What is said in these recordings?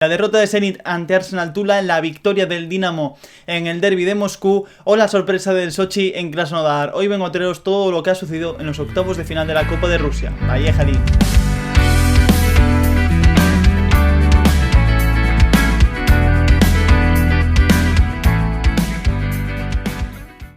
La derrota de Zenit ante Arsenal Tula, la victoria del Dinamo en el derbi de Moscú o la sorpresa del Sochi en Krasnodar. Hoy vengo a traeros todo lo que ha sucedido en los octavos de final de la Copa de Rusia. Поехали.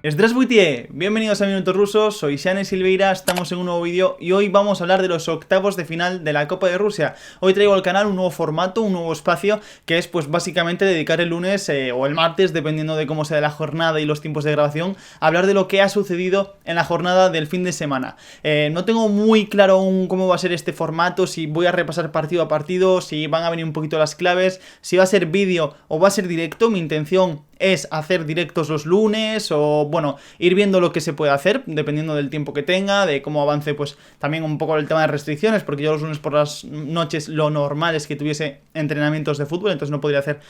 Здравствуйте, bienvenidos a Minutos Rusos, soy Shane Silveira, estamos en un nuevo vídeo y hoy vamos a hablar de los octavos de final de la Copa de Rusia. Hoy traigo al canal un nuevo formato, un nuevo espacio, que es pues básicamente dedicar el lunes o el martes, dependiendo de cómo sea la jornada y los tiempos de grabación, a hablar de lo que ha sucedido en la jornada del fin de semana. No tengo muy claro aún cómo va a ser este formato, si voy a repasar partido a partido, si van a venir un poquito las claves, si va a ser vídeo o va a ser directo. Mi intención es hacer directos los lunes o, bueno, ir viendo lo que se puede hacer, dependiendo del tiempo que tenga, de cómo avance, pues, también un poco el tema de restricciones, porque yo los lunes por las noches lo normal es que tuviese entrenamientos de fútbol, entonces no podría hacer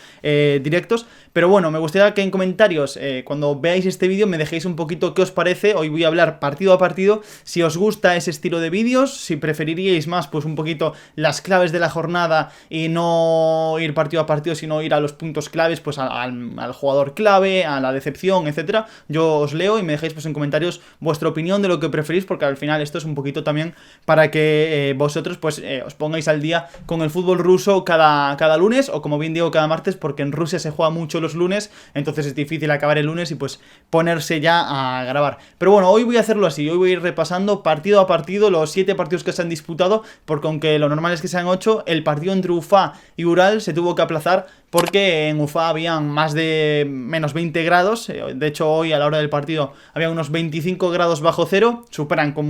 directos, pero bueno, me gustaría que en comentarios, cuando veáis este vídeo, me dejéis un poquito qué os parece. Hoy voy a hablar partido a partido, si os gusta ese estilo de vídeos, si preferiríais más, pues, un poquito las claves de la jornada y no ir partido a partido, sino ir a los puntos claves, pues, al jugador clave, a la decepción, etcétera. Yo os leo y me dejéis pues en comentarios vuestra opinión de lo que preferís, porque al final esto es un poquito también para que vosotros pues os pongáis al día con el fútbol ruso cada lunes, o como bien digo, cada martes, porque en Rusia se juega mucho los lunes, entonces es difícil acabar el lunes y pues ponerse ya a grabar. Pero bueno, hoy voy a hacerlo así, hoy voy a ir repasando partido a partido los 7 partidos que se han disputado, porque aunque lo normal es que sean 8, el partido entre Ufa y Ural se tuvo que aplazar porque en Ufa habían más de menos 20 grados, de hecho hoy a la hora del partido había unos 25 grados bajo cero, superan por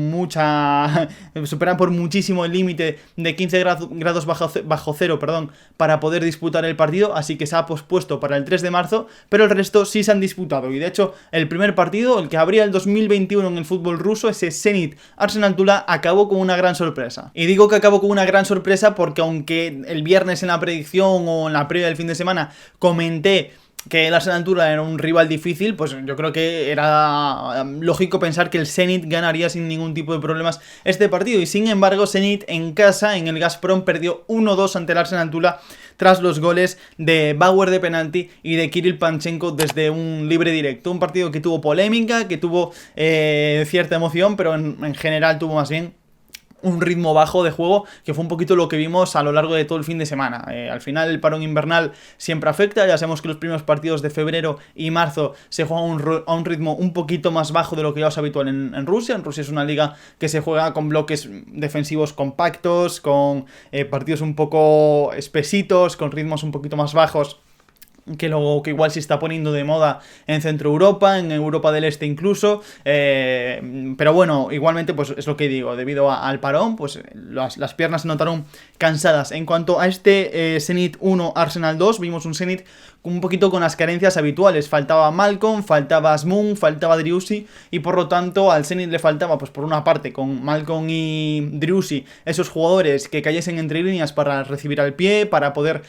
muchísimo el límite de 15 grados bajo cero, para poder disputar el partido, así que se ha pospuesto para el 3 de marzo, pero el resto sí se han disputado, y de hecho el primer partido, el que abría el 2021 en el fútbol ruso, ese Zenit Arsenal Tula, acabó con una gran sorpresa. Y digo que acabó con una gran sorpresa porque aunque el viernes en la predicción o en la previa del fin de semana comenté que el Arsenal Tula era un rival difícil, pues yo creo que era lógico pensar que el Zenit ganaría sin ningún tipo de problemas este partido, y sin embargo Zenit en casa, en el Gazprom, perdió 1-2 ante el Arsenal Tula tras los goles de Bauer de penalti y de Kirill Panchenko desde un libre directo. Un partido que tuvo polémica, que tuvo cierta emoción, pero en general tuvo más bien un ritmo bajo de juego, que fue un poquito lo que vimos a lo largo de todo el fin de semana. Al final el parón invernal siempre afecta, ya sabemos que los primeros partidos de febrero y marzo se juegan a un ritmo un poquito más bajo de lo que ya es habitual en Rusia. En Rusia es una liga que se juega con bloques defensivos compactos, con partidos un poco espesitos, con ritmos un poquito más bajos que lo que igual se está poniendo de moda en Centro Europa, en Europa del Este incluso, pero bueno, igualmente pues es lo que digo, debido al parón, pues las piernas se notaron cansadas. En cuanto a este Zenit 1 Arsenal 2, vimos un Zenit un poquito con las carencias habituales, faltaba Malcolm, faltaba Asmun, faltaba Driussi, y por lo tanto al Zenit le faltaba, pues por una parte, con Malcolm y Driussi, esos jugadores que cayesen entre líneas para recibir al pie, para poder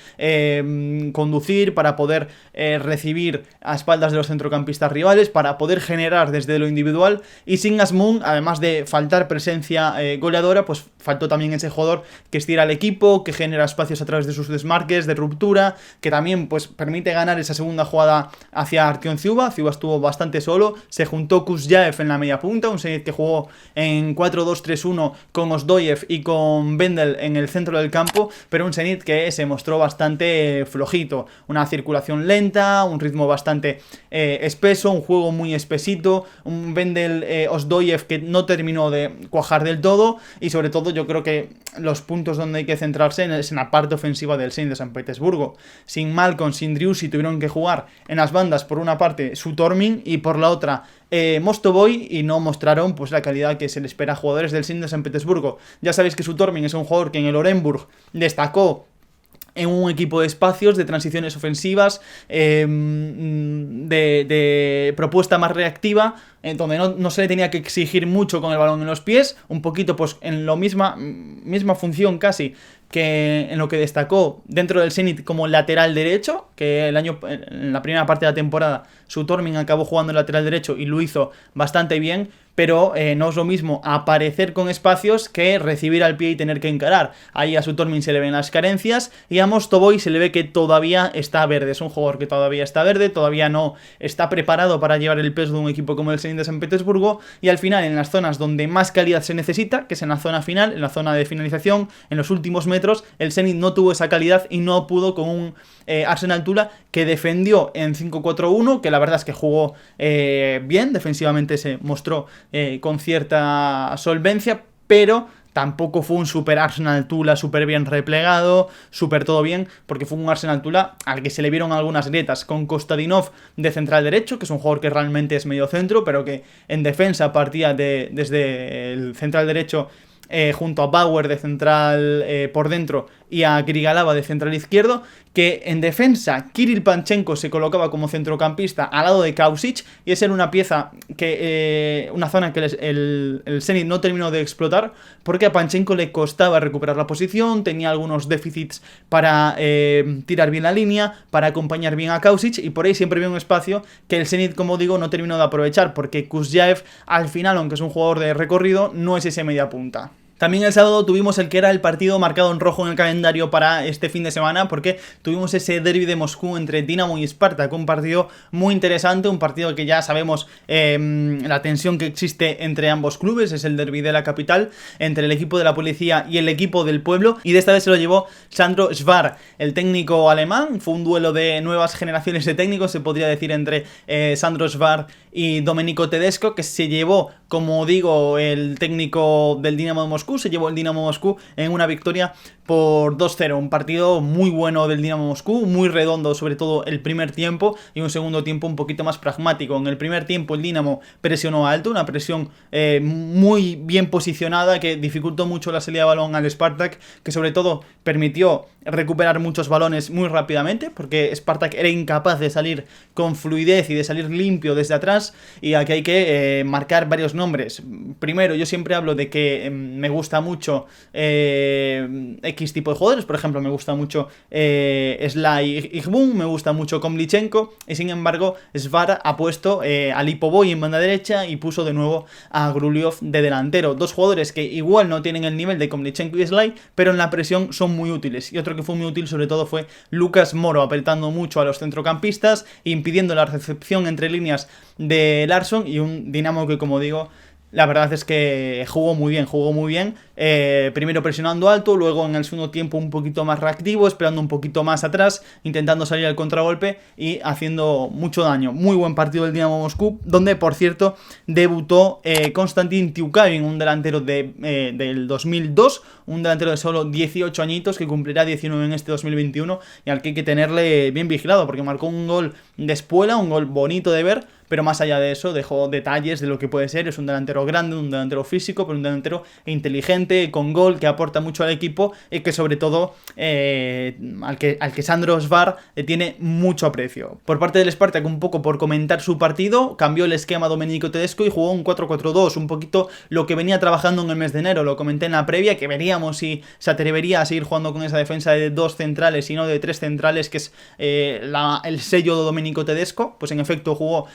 conducir, para poder recibir a espaldas de los centrocampistas rivales, para poder generar desde lo individual, y sin Asmun, además de faltar presencia goleadora, pues faltó también ese jugador que estira al equipo, que genera espacios a través de sus desmarques, de ruptura, que también pues permite ganar esa segunda jugada hacia Artyom Dzyuba. Dzyuba estuvo bastante solo, se juntó Kuzyaev en la media punta, un Zenit que jugó en 4-2-3-1 con Osdoyev y con Bendel en el centro del campo, pero un Zenit que se mostró bastante flojito, una circulación lenta, un ritmo bastante espeso, un juego muy espesito, un Bendel Osdoyev que no terminó de cuajar del todo, y sobre todo yo creo que los puntos donde hay que centrarse es en la parte ofensiva del Zenit de San Petersburgo. Sin Malcolm, sin Driussi, tuvieron que jugar en las bandas, por una parte Sutormin y por la otra Mostovoy, y no mostraron pues la calidad que se le espera a jugadores del Zenit de San Petersburgo. Ya sabéis que Sutormin es un jugador que en el Orenburg destacó en un equipo de espacios, de transiciones ofensivas, de propuesta más reactiva, donde no se le tenía que exigir mucho con el balón en los pies, un poquito pues en la misma función casi que en lo que destacó dentro del Zenit como lateral derecho, que en la primera parte de la temporada Sutormin acabó jugando el lateral derecho y lo hizo bastante bien, pero no es lo mismo aparecer con espacios que recibir al pie y tener que encarar. Ahí a Sutormin se le ven las carencias y a Mostovoy se le ve que todavía está verde, es un jugador que todavía está verde, todavía no está preparado para llevar el peso de un equipo como el Zenit de San Petersburgo, y al final en las zonas donde más calidad se necesita, que es en la zona final, en la zona de finalización, en los últimos metros, el Zenit no tuvo esa calidad y no pudo con un Arsenal Tula que defendió en 5-4-1, que la verdad es que jugó bien, defensivamente se mostró con cierta solvencia, pero tampoco fue un super Arsenal Tula súper bien replegado, súper todo bien, porque fue un Arsenal Tula al que se le vieron algunas grietas, con Kostadinov de central derecho, que es un jugador que realmente es medio centro, pero que en defensa partía desde el central derecho, junto a Bauer de central por dentro y a Grigalava de central izquierdo, que en defensa Kirill Panchenko se colocaba como centrocampista al lado de Kausic, y esa era una pieza que una zona que el Zenit no terminó de explotar, porque a Panchenko le costaba recuperar la posición, tenía algunos déficits para tirar bien la línea, para acompañar bien a Kausic, y por ahí siempre había un espacio que el Zenit, como digo, no terminó de aprovechar, porque Kuzyaev al final, aunque es un jugador de recorrido, no es ese media punta. También el sábado tuvimos el que era el partido marcado en rojo en el calendario para este fin de semana, porque tuvimos ese derbi de Moscú entre Dinamo y Spartak, un partido muy interesante, un partido que ya sabemos la tensión que existe entre ambos clubes, es el derbi de la capital, entre el equipo de la policía y el equipo del pueblo, y de esta vez se lo llevó Sandro Schwar, el técnico alemán. Fue un duelo de nuevas generaciones de técnicos, se podría decir, entre Sandro Schwar y Domenico Tedesco, que se llevó, como digo, el técnico del Dinamo de Moscú, se llevó el Dinamo Moscú en una victoria por 2-0, un partido muy bueno del Dinamo Moscú, muy redondo, sobre todo el primer tiempo, y un segundo tiempo un poquito más pragmático. En el primer tiempo el Dinamo presionó alto, una presión muy bien posicionada que dificultó mucho la salida de balón al Spartak, que sobre todo permitió recuperar muchos balones muy rápidamente, porque Spartak era incapaz de salir con fluidez y de salir limpio desde atrás, y aquí hay que marcar varios nombres. Primero, yo siempre hablo de que me gusta mucho X tipo de jugadores, por ejemplo, me gusta mucho Sly Igbun, me gusta mucho Komlichenko, y sin embargo Svara ha puesto a Lipovoy en banda derecha y puso de nuevo a Gruliov de delantero, dos jugadores que igual no tienen el nivel de Komlichenko y Sly, pero en la presión son muy útiles. Y otro que fue muy útil sobre todo fue Lucas Moro, apretando mucho a los centrocampistas, impidiendo la recepción entre líneas de Larsson, y un Dinamo que, como digo, la verdad es que jugó muy bien, primero presionando alto, luego en el segundo tiempo un poquito más reactivo, esperando un poquito más atrás, intentando salir al contragolpe y haciendo mucho daño. Muy buen partido del Dinamo Moscú, donde por cierto debutó Konstantin Tiukavin, un delantero del 2002, un delantero de solo 18 añitos que cumplirá 19 en este 2021, y al que hay que tenerle bien vigilado porque marcó un gol de espuela, un gol bonito de ver, pero más allá de eso dejó detalles de lo que puede ser. Es un delantero grande, un delantero físico, pero un delantero inteligente, con gol, que aporta mucho al equipo y que sobre todo al que Sandro Schwar tiene mucho aprecio. Por parte del Spartak, un poco por comentar su partido, cambió el esquema Domenico Tedesco y jugó un 4-4-2, un poquito lo que venía trabajando en el mes de enero. Lo comenté en la previa, que veríamos si se atrevería a seguir jugando con esa defensa de dos centrales y no de tres centrales, que es el sello de Domenico Tedesco. Pues en efecto jugó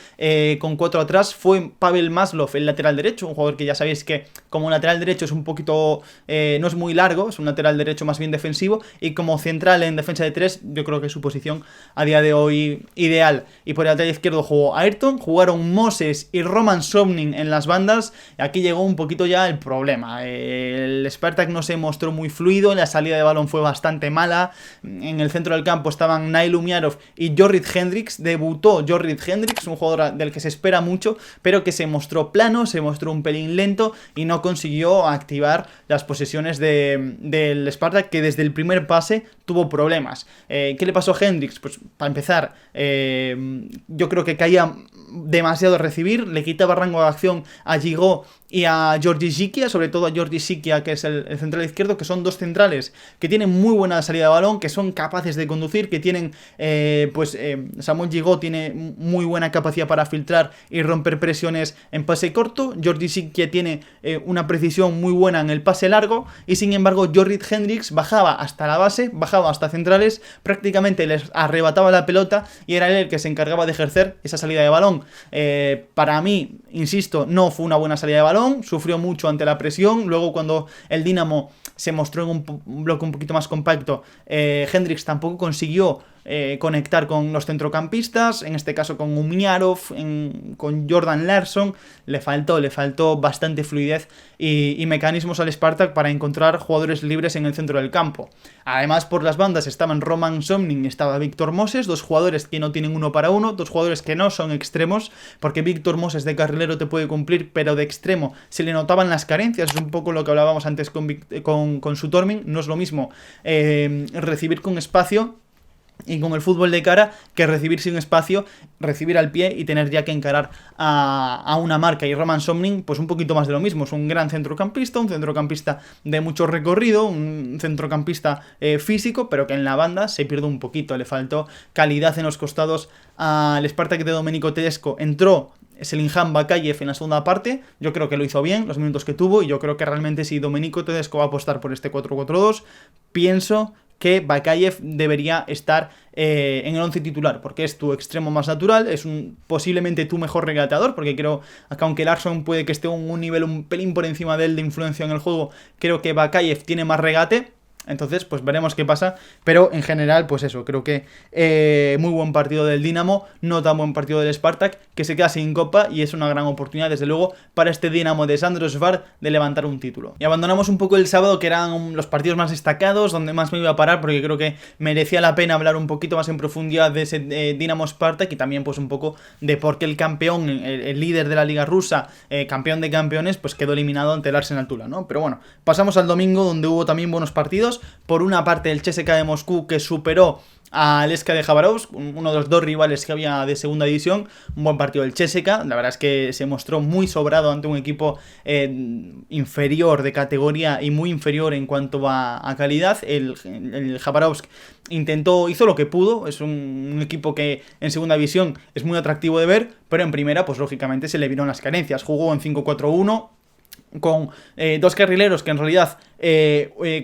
con 4 atrás. Fue Pavel Maslov el lateral derecho, un jugador que ya sabéis que como lateral derecho es un poquito no es muy largo, es un lateral derecho más bien defensivo, y como central en defensa de 3 yo creo que es su posición a día de hoy ideal. Y por el lateral izquierdo jugó Ayrton, jugaron Moses y Roman Somnin en las bandas. Aquí llegó un poquito ya el problema, el Spartak no se mostró muy fluido, la salida de balón fue bastante mala. En el centro del campo estaban Nail Umiarov y Jorrit Hendricks. Debutó Jorrit Hendricks, un jugador del que se espera mucho, pero que se mostró plano, se mostró un pelín lento y no consiguió activar las posesiones del Spartak, que desde el primer pase tuvo problemas. ¿Qué le pasó a Hendricks? Pues para empezar, yo creo que caía demasiado a recibir, le quitaba rango de acción a Gigot y a Georgi Sikia, sobre todo a Georgi Sikia, que es el central izquierdo, que son dos centrales que tienen muy buena salida de balón, que son capaces de conducir, que tienen Samuel Gigot tiene muy buena capacidad para filtrar y romper presiones en pase corto. Georgi Sikia tiene una precisión muy buena en el pase largo, y sin embargo Jorrit Hendricks bajaba hasta la base, bajaba hasta centrales, prácticamente les arrebataba la pelota y era él el que se encargaba de ejercer esa salida de balón. Para mí, insisto, no fue una buena salida de balón, sufrió mucho ante la presión. Luego, cuando el Dinamo se mostró en un bloque un poquito más compacto, Hendricks tampoco consiguió conectar con los centrocampistas, en este caso con Umiarov, con Jordan Larsson. Le faltó bastante fluidez y mecanismos al Spartak para encontrar jugadores libres en el centro del campo. Además, por las bandas estaban Roman Somnin y estaba Víctor Moses, dos jugadores que no tienen uno para uno, dos jugadores que no son extremos, porque Víctor Moses de carrilero te puede cumplir, pero de extremo se le notaban las carencias. Es un poco lo que hablábamos antes con Sutormin. No es lo mismo recibir con espacio y con el fútbol de cara que recibir sin espacio, recibir al pie y tener ya que encarar a una marca. Y Roman Somnin, pues un poquito más de lo mismo. Es un gran centrocampista, un centrocampista de mucho recorrido, un centrocampista físico, pero que en la banda se pierde un poquito. Le faltó calidad en los costados al Spartak de Domenico Tedesco. Entró Selinjan Bakayev en la segunda parte. Yo creo que lo hizo bien, los minutos que tuvo, y yo creo que realmente si Domenico Tedesco va a apostar por este 4-4-2, pienso que Bakayev debería estar en el 11 titular, porque es tu extremo más natural, es posiblemente tu mejor regateador, porque creo que aunque Larsson puede que esté en un nivel un pelín por encima de él de influencia en el juego, creo que Bakayev tiene más regate. Entonces, pues veremos qué pasa, pero en general, pues eso, creo que muy buen partido del Dinamo, no tan buen partido del Spartak, que se queda sin copa, y es una gran oportunidad, desde luego, para este Dinamo de Sandro Svart de levantar un título. Y abandonamos un poco el sábado, que eran los partidos más destacados, donde más me iba a parar, porque creo que merecía la pena hablar un poquito más en profundidad de ese Dinamo Spartak, y también pues un poco de por qué el campeón, el líder de la liga rusa, campeón de campeones, pues quedó eliminado ante el Arsenal Tula, ¿no? Pero bueno, pasamos al domingo, donde hubo también buenos partidos. Por una parte, el CSKA de Moscú, que superó al SK de Khabarovsk, uno de los dos rivales que había de segunda división. Un buen partido del CSKA, la verdad es que se mostró muy sobrado ante un equipo inferior de categoría y muy inferior en cuanto a calidad. El Khabarovsk hizo lo que pudo, es un equipo que en segunda división es muy atractivo de ver, pero en primera pues lógicamente se le vieron las carencias. Jugó en 5-4-1 con dos carrileros que en realidad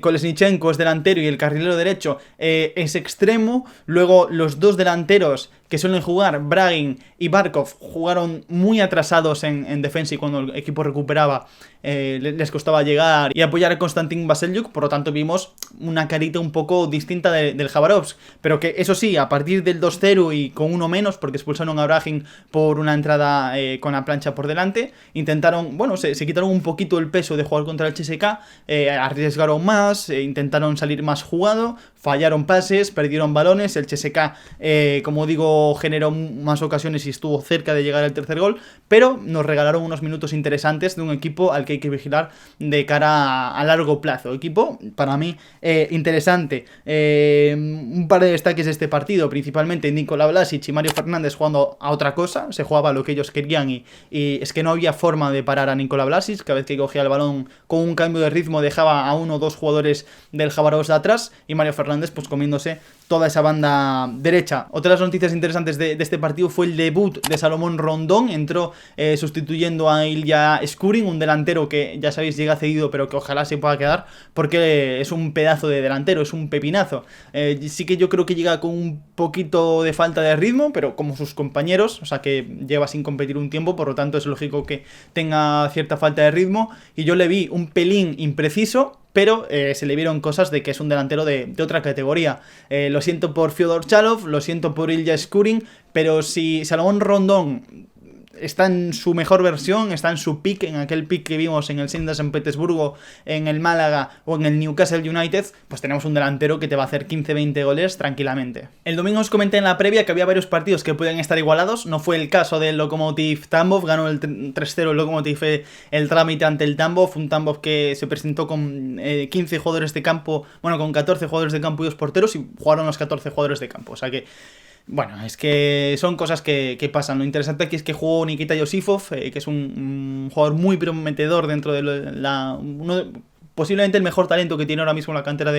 Kolesnichenko es delantero y el carrilero derecho es extremo. Luego los dos delanteros que suelen jugar, Bragin y Barkov, jugaron muy atrasados en defensa, y cuando el equipo recuperaba les costaba llegar y apoyar a Konstantin Vasiliuk. Por lo tanto vimos una carita un poco distinta del Khabarovsk, pero que eso sí, a partir del 2-0 y con uno menos, porque expulsaron a Bragin por una entrada con la plancha por delante, intentaron, bueno, se quitaron un poquito el peso de jugar contra el CSKA, arriesgaron más, intentaron salir más jugado, fallaron pases, perdieron balones. El CSKA, como digo, generó más ocasiones y estuvo cerca de llegar al tercer gol, pero nos regalaron unos minutos interesantes de un equipo al que hay que vigilar de cara a largo plazo. Equipo, para mí, interesante. Un par de destaques de este partido, principalmente Nikola Vlasic y Mario Fernández jugando a otra cosa. Se jugaba lo que ellos querían y es que no había forma de parar a Nikola Vlasic. Cada vez que cogía el balón con un cambio de ritmo dejaba a uno o dos jugadores del Khabarovsk de atrás, y Mario Fernández pues comiéndose toda esa banda derecha. Otra de las noticias interesantes de este partido fue el debut de Salomón Rondón. Entró sustituyendo a Ilya Skurin, un delantero que ya sabéis llega cedido, pero que ojalá se pueda quedar, porque es un pedazo de delantero, es un pepinazo. Sí que yo creo que llega con un poquito de falta de ritmo, pero como sus compañeros, o sea que lleva sin competir un tiempo, por lo tanto es lógico que tenga cierta falta de ritmo, y yo le vi un pelín impreciso, pero se le vieron cosas de que es un delantero de otra categoría. Lo siento por Fyodor Chalov, lo siento por Ilya Skurin, pero si Salomón Rondón está en su mejor versión, está en su pick, en aquel pick que vimos en el Zenit San Petersburgo, en el Málaga o en el Newcastle United, pues tenemos un delantero que te va a hacer 15-20 goles tranquilamente. El domingo os comenté en la previa que había varios partidos que podían estar igualados. No fue el caso del Lokomotiv Tambov, ganó el 3-0 el Lokomotiv el trámite ante el Tambov, un Tambov que se presentó con 15 jugadores de campo, bueno, con 14 jugadores de campo y 2 porteros, y jugaron los 14 jugadores de campo, o sea que bueno, es que son cosas que pasan. Lo interesante aquí es que jugó Nikita Yosifov, que es un jugador muy prometedor dentro de posiblemente el mejor talento que tiene ahora mismo la cantera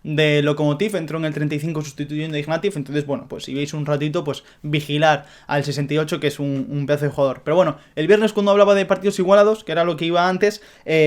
de Lokomotiv, entró en el 35 sustituyendo a Ignatiev, entonces bueno, pues si veis un ratito, pues vigilar al 68, que es un pedazo de jugador. Pero bueno, el viernes cuando hablaba de partidos igualados, que era lo que iba antes,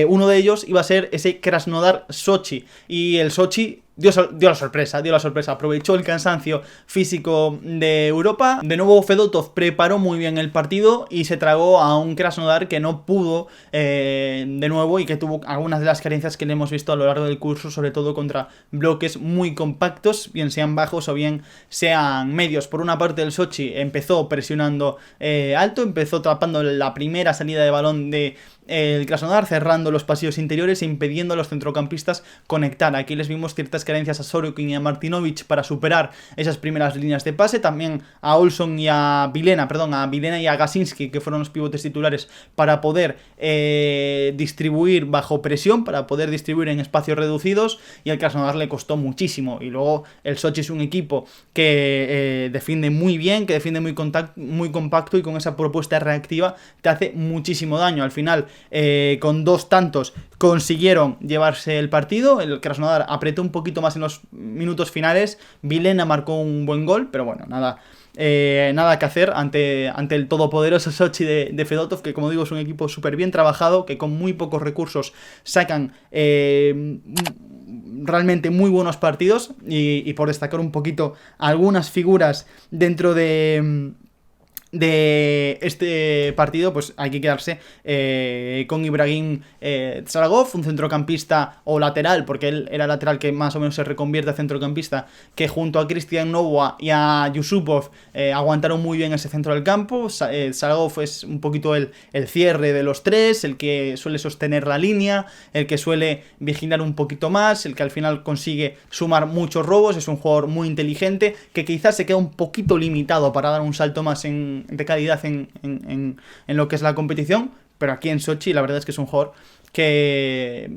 uno de ellos iba a ser ese Krasnodar-Sochi, y el Sochi dio la sorpresa, aprovechó el cansancio físico de Europa. De nuevo Fedotov preparó muy bien el partido y se tragó a un Krasnodar que no pudo de nuevo y que tuvo algunas de las carencias que le hemos visto a lo largo del curso, sobre todo contra bloques muy compactos, bien sean bajos o bien sean medios. Por una parte el Sochi empezó presionando alto, empezó tapando la primera salida de balón de el Krasnodar, cerrando los pasillos interiores e impidiendo a los centrocampistas conectar. Aquí les vimos ciertas carencias a Sorokin y a Martinovic para superar esas primeras líneas de pase, también a Olson y a Vilena y a Gasinski, que fueron los pivotes titulares, para poder distribuir bajo presión, para poder distribuir en espacios reducidos, y al Krasnodar le costó muchísimo. Y luego el Sochi es un equipo que defiende muy bien, que defiende muy compacto, y con esa propuesta reactiva te hace muchísimo daño. Al final, con 2 tantos consiguieron llevarse el partido. El Krasnodar apretó un poquito más en los minutos finales. Vilena marcó un buen gol, pero bueno, nada que hacer ante el todopoderoso Sochi de Fedotov, que como digo es un equipo súper bien trabajado, que con muy pocos recursos sacan realmente muy buenos partidos. Y por destacar un poquito algunas figuras dentro de este partido, pues hay que quedarse con Ibrahim Zaragov, un centrocampista o lateral, porque él era lateral que más o menos se reconvierte a centrocampista, que junto a Cristian Novoa y a Yusupov aguantaron muy bien ese centro del campo. Zaragov es un poquito el cierre de los tres, el que suele sostener la línea, el que suele vigilar un poquito más, el que al final consigue sumar muchos robos. Es un jugador muy inteligente que quizás se queda un poquito limitado para dar un salto más de calidad en lo que es la competición, pero aquí en Sochi la verdad es que es un jugador que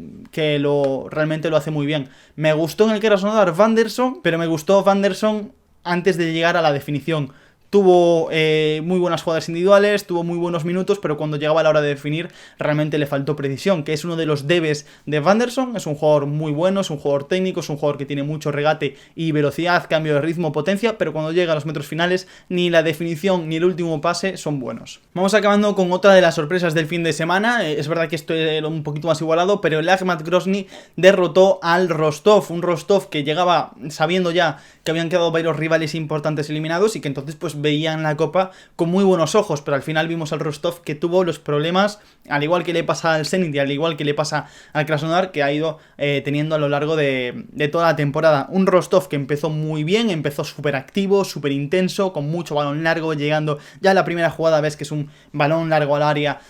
realmente lo hace muy bien. Me gustó en el Krasnodar Vanderson, pero me gustó Vanderson antes de llegar a la definición. Tuvo muy buenas jugadas individuales, tuvo muy buenos minutos, pero cuando llegaba a la hora de definir realmente le faltó precisión, que es uno de los debes de Vanderson. Es un jugador muy bueno, es un jugador técnico, es un jugador que tiene mucho regate y velocidad, cambio de ritmo, potencia, pero cuando llega a los metros finales ni la definición ni el último pase son buenos. Vamos acabando con otra de las sorpresas del fin de semana. Es verdad que esto era un poquito más igualado, pero el Akhmat Grozny derrotó al Rostov, un Rostov que llegaba sabiendo ya que habían quedado varios rivales importantes eliminados y que entonces pues veían la Copa con muy buenos ojos, pero al final vimos al Rostov que tuvo los problemas, al igual que le pasa al Zenit y al igual que le pasa al Krasnodar, que ha ido teniendo a lo largo de toda la temporada. Un Rostov que empezó muy bien, empezó súper activo, súper intenso, con mucho balón largo, llegando ya en la primera jugada, ves que es un balón largo al área,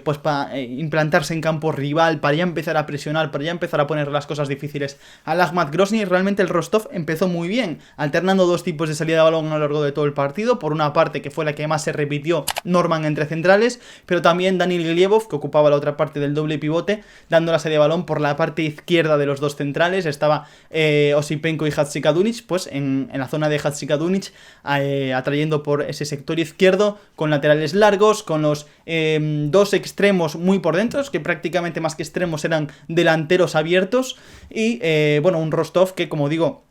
pues para implantarse en campo rival, para ya empezar a presionar, para ya empezar a poner las cosas difíciles al Akhmat Grozny. Realmente el Rostov empezó muy bien, alternando 2 tipos de salida de balón a lo largo de todo el partido. Por una parte, que fue la que más se repitió, Norman entre centrales, pero también Daniil Gliebov, que ocupaba la otra parte del doble pivote, dando la salida de balón por la parte izquierda de los 2 centrales. Estaba Osipenko y Hadzikadunic, pues en la zona de Hadzikadunic, atrayendo por ese sector izquierdo, con laterales largos, con los 2 extremos muy por dentro, que prácticamente más que extremos eran delanteros abiertos. Y bueno, un Rostov que, como digo,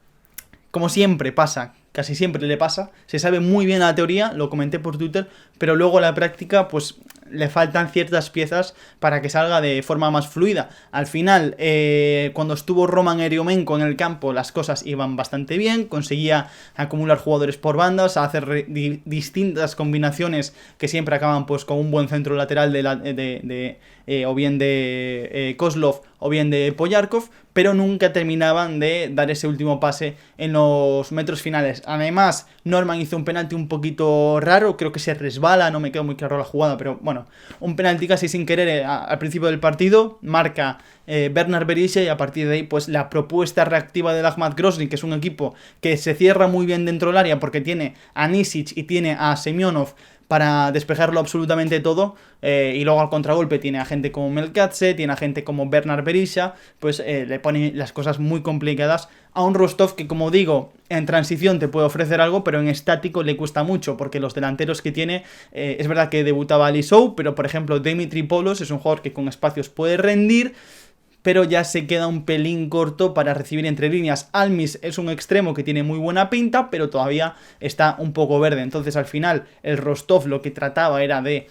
como siempre pasa, casi siempre le pasa, se sabe muy bien la teoría, lo comenté por Twitter, pero luego la práctica pues le faltan ciertas piezas para que salga de forma más fluida. Al final, cuando estuvo Roman Eriomenko en el campo, las cosas iban bastante bien, conseguía acumular jugadores por bandas, hacer distintas combinaciones que siempre acaban pues con un buen centro lateral o bien de Kozlov o bien de Poyarkov, pero nunca terminaban de dar ese último pase en los metros finales. Además, Norman hizo un penalti un poquito raro, creo que se resbala, no me quedó muy claro la jugada, pero bueno, un penalti casi sin querer al principio del partido, marca Bernard Berisha, y a partir de ahí pues la propuesta reactiva del Akhmat Grozny, que es un equipo que se cierra muy bien dentro del área porque tiene a Nisic y tiene a Semyonov para despejarlo absolutamente todo, y luego al contragolpe tiene a gente como Melkadze, tiene a gente como Bernard Berisha, pues le pone las cosas muy complicadas a un Rostov que, como digo, en transición te puede ofrecer algo, pero en estático le cuesta mucho, porque los delanteros que tiene, es verdad que debutaba Alisou, pero por ejemplo Dimitri Polos es un jugador que con espacios puede rendir, pero ya se queda un pelín corto para recibir entre líneas. Almis es un extremo que tiene muy buena pinta, pero todavía está un poco verde. Entonces al final el Rostov lo que trataba era de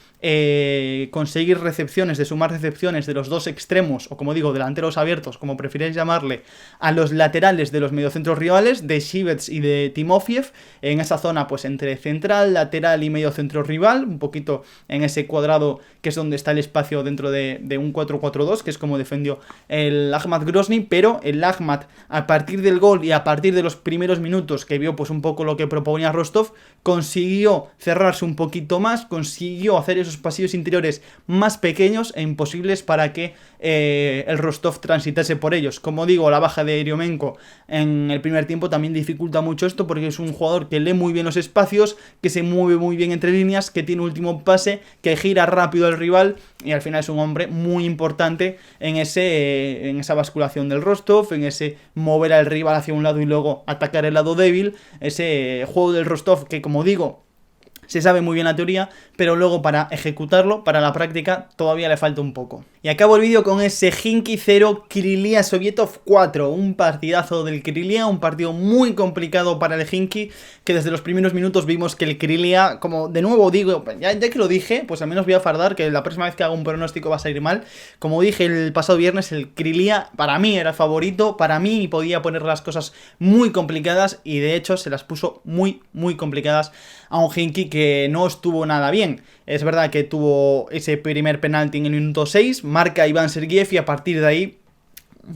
conseguir recepciones, de sumar recepciones de los dos extremos, o como digo, delanteros abiertos, como prefiráis llamarle, a los laterales de los mediocentros rivales, de Shivets y de Timofiev, en esa zona pues entre central, lateral y mediocentro rival, un poquito en ese cuadrado que es donde está el espacio dentro de un 4-4-2, que es como defendió el Akhmat Grozny, pero el Akhmat, a partir del gol y a partir de los primeros minutos que vio pues un poco lo que proponía Rostov, consiguió cerrarse un poquito más, consiguió hacer esos pasillos interiores más pequeños e imposibles para que el Rostov transitase por ellos. Como digo, la baja de Eryomenko en el primer tiempo también dificulta mucho esto, porque es un jugador que lee muy bien los espacios, que se mueve muy bien entre líneas, que tiene último pase, que gira rápido al rival, y al final es un hombre muy importante en esa basculación del Rostov, en ese mover al rival hacia un lado y luego atacar el lado débil, ese juego del Rostov que, como digo, se sabe muy bien la teoría, pero luego para ejecutarlo, para la práctica, todavía le falta un poco. Y acabo el vídeo con ese Khimki 0, Krylia Sovietov 4, un partidazo del Krylia, un partido muy complicado para el Khimki, que desde los primeros minutos vimos que el Krylia, como de nuevo digo, ya que lo dije, pues al menos voy a fardar, que la próxima vez que haga un pronóstico va a salir mal. Como dije el pasado viernes, el Krylia para mí era favorito, para mí podía poner las cosas muy complicadas, y de hecho se las puso muy, muy complicadas a un Khimki que no estuvo nada bien. Es verdad que tuvo ese primer penalti en el minuto 6, marca Iván Sergiev, y a partir de ahí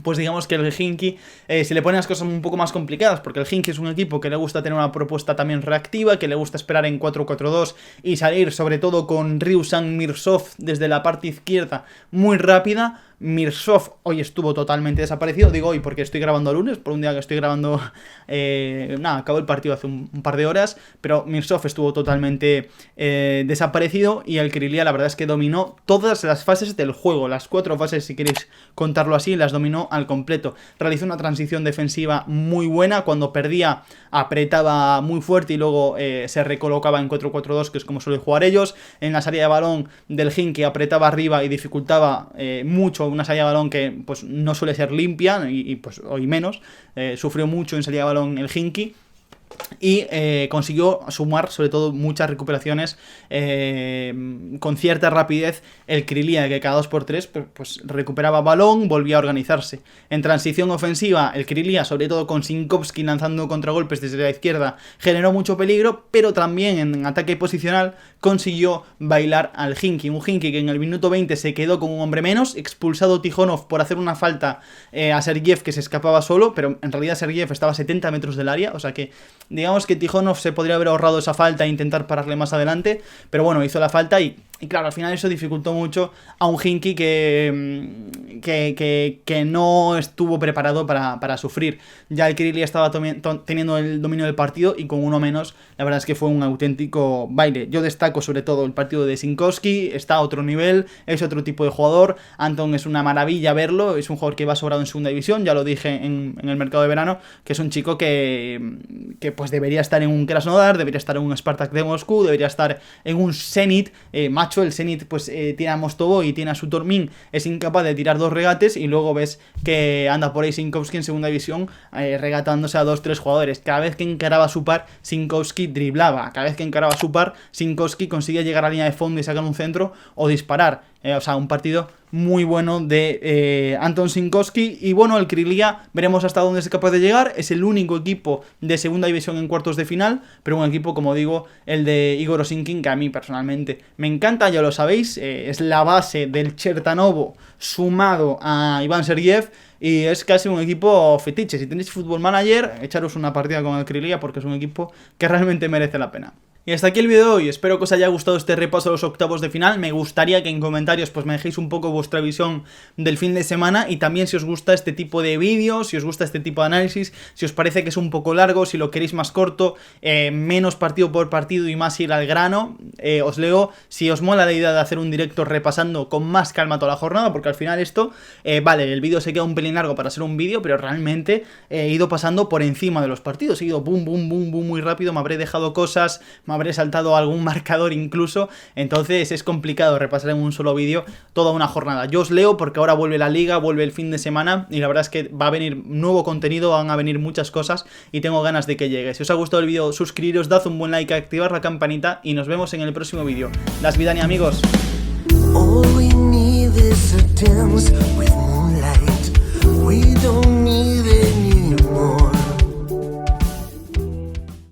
pues digamos que el Khimki se le ponen las cosas un poco más complicadas, porque el Khimki es un equipo que le gusta tener una propuesta también reactiva, que le gusta esperar en 4-4-2 y salir sobre todo con Ryusan Mirsov desde la parte izquierda muy rápida. Mirsov hoy estuvo totalmente desaparecido, digo hoy porque estoy grabando el lunes, por un día que estoy grabando, acabó el partido hace un par de horas, pero Mirsov estuvo totalmente desaparecido, y el Krylia la verdad es que dominó todas las fases del juego, las 4 fases si queréis contarlo así, las dominó al completo. Realizó una transición defensiva muy buena, cuando perdía apretaba muy fuerte y luego se recolocaba en 4-4-2, que es como suelen jugar ellos. En la salida de balón del Khimki apretaba arriba y dificultaba mucho una salida de balón que pues no suele ser limpia, y pues hoy menos, sufrió mucho en salida de balón el Khimki, y consiguió sumar sobre todo muchas recuperaciones con cierta rapidez el Krylia, que cada 2x3 pues recuperaba balón, volvía a organizarse. En transición ofensiva el Krylia, sobre todo con Sinkovsky lanzando contragolpes desde la izquierda, generó mucho peligro, pero también en ataque posicional consiguió bailar al Khimki, un Khimki que en el minuto 20 se quedó con un hombre menos, expulsado Tikhonov por hacer una falta a Sergiev, que se escapaba solo, pero en realidad Sergiev estaba a 70 metros del área, o sea que digamos que Tikhonov se podría haber ahorrado esa falta e intentar pararle más adelante, pero bueno, hizo la falta, y claro, al final eso dificultó mucho a un Khimki que no estuvo preparado para sufrir. Ya el Krylia estaba teniendo el dominio del partido, y con uno menos la verdad es que fue un auténtico baile. Yo destaco sobre todo el partido de Sinkovsky, está a otro nivel, es otro tipo de jugador. Anton es una maravilla verlo, es un jugador que va sobrado en segunda división, ya lo dije en el mercado de verano, que es un chico que pues debería estar en un Krasnodar, debería estar en un Spartak de Moscú, debería estar en un Zenit, macho. El Zenit pues tiene a Mostovo y tiene a Sutormin, es incapaz de tirar 2 regates, y luego ves que anda por ahí Sinkovsky en segunda división regatándose a 2-3 jugadores. Cada vez que encaraba su par, Sinkovsky driblaba, cada vez que encaraba su par, Sinkovsky conseguía llegar a la línea de fondo y sacar un centro o disparar. O sea, un partido muy bueno de Anton Sinkovsky. Y bueno, el Krylia veremos hasta dónde es capaz de llegar. Es el único equipo de segunda división en cuartos de final, pero un equipo, como digo, el de Igor Osinkin, que a mí personalmente me encanta, ya lo sabéis. Es la base del Chertanovo sumado a Iván Sergiev, y es casi un equipo fetiche. Si tenéis Football Manager, echaros una partida con el Krylia, porque es un equipo que realmente merece la pena. Y hasta aquí el vídeo de hoy, espero que os haya gustado este repaso a los octavos de final. Me gustaría que en comentarios pues me dejéis un poco vuestra visión del fin de semana, y también si os gusta este tipo de vídeos, si os gusta este tipo de análisis, si os parece que es un poco largo, si lo queréis más corto, menos partido por partido y más ir al grano. Os leo si os mola la idea de hacer un directo repasando con más calma toda la jornada, porque al final esto, vale, el vídeo se queda un pelín largo para ser un vídeo, pero realmente he ido pasando por encima de los partidos, he ido boom, boom, boom, boom muy rápido, me habré dejado cosas, me habré saltado algún marcador incluso, entonces es complicado repasar en un solo vídeo toda una jornada. Yo os leo porque ahora vuelve la liga, vuelve el fin de semana y la verdad es que va a venir nuevo contenido, van a venir muchas cosas y tengo ganas de que llegue. Si os ha gustado el vídeo, suscribiros, dad un buen like, activar la campanita y nos vemos en el próximo vídeo. Las Vidania, amigos. All we need is a dance with moonlight. We don't